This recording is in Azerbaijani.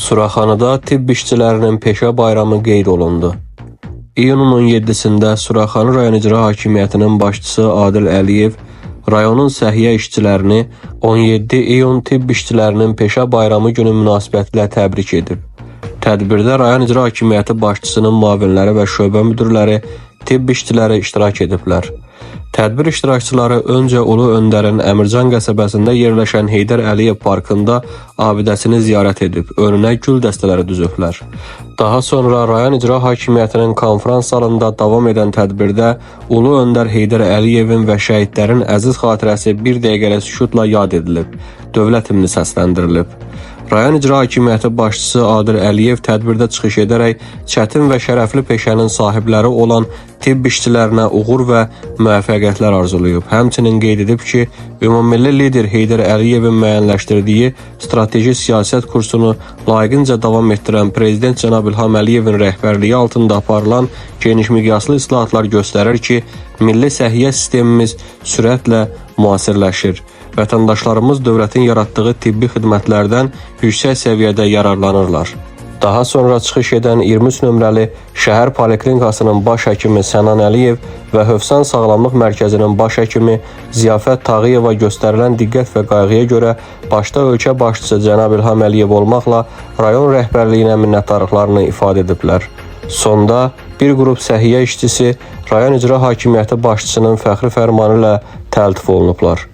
Suraxanıda tibb işçilərinin peşə bayramı qeyd olundu. İyunun 17-sində Suraxanı rayon icra hakimiyyətinin başçısı Adil Əliyev rayonun səhiyyə işçilərini 17 iyun tibb işçilərinin peşə bayramı günü münasibətilə təbrik edib. Tədbirdə rayon icra hakimiyyəti başçısının müavinləri və şöbə müdirləri, tibb işçiləri iştirak ediblər. Tədbir iştirakçıları öncə Ulu Öndərin Əmircan qəsəbəsində yerləşən Heydər Əliyev parkında abidəsini ziyarət edib, önünə gül dəstələri düzüblər. Daha sonra rayon icra hakimiyyətinin konferans salonunda davam edən tədbirdə Ulu Öndər Heydər Əliyevin və şəhidlərin əziz xatirəsi bir dəqiqəlik sükutla yad edilib, dövlət himni səsləndirilib. Rayon icra hakimiyyəti başçısı Adil Əliyev tədbirdə çıxış edərək çətin və şərəfli peşənin sahibləri olan tibb işçilərinə uğur və müvəffəqiyyətlər arzulayıb. Həmçinin qeyd edib ki, ümummilli lider Heydər Əliyevin müəyyənləşdirdiyi strateji siyasət kursunu layiqincə davam etdirən Prezident cənab İlham Əliyevin rəhbərliyi altında aparılan geniş miqyaslı islahatlar göstərir ki, milli səhiyyə sistemimiz sürətlə müasirləşir. Vətəndaşlarımız dövlətin yaratdığı tibbi xidmətlərdən yüksək səviyyədə yararlanırlar. Daha sonra çıxış edən 23 nömrəli şəhər poliklinikasının baş həkimi Sənan Əliyev və Hövsan Sağlamlıq Mərkəzinin baş həkimi Ziyafət Tağıyeva göstərilən diqqət və qayğıya görə başda ölkə başçısı cənab İlham Əliyev olmaqla rayon rəhbərliyinə minnətdarlıqlarını ifadə ediblər. Sonda bir qrup səhiyyə işçisi rayon icra hakimiyyəti başçısının fəxri fərmanı ilə təltif olunublar.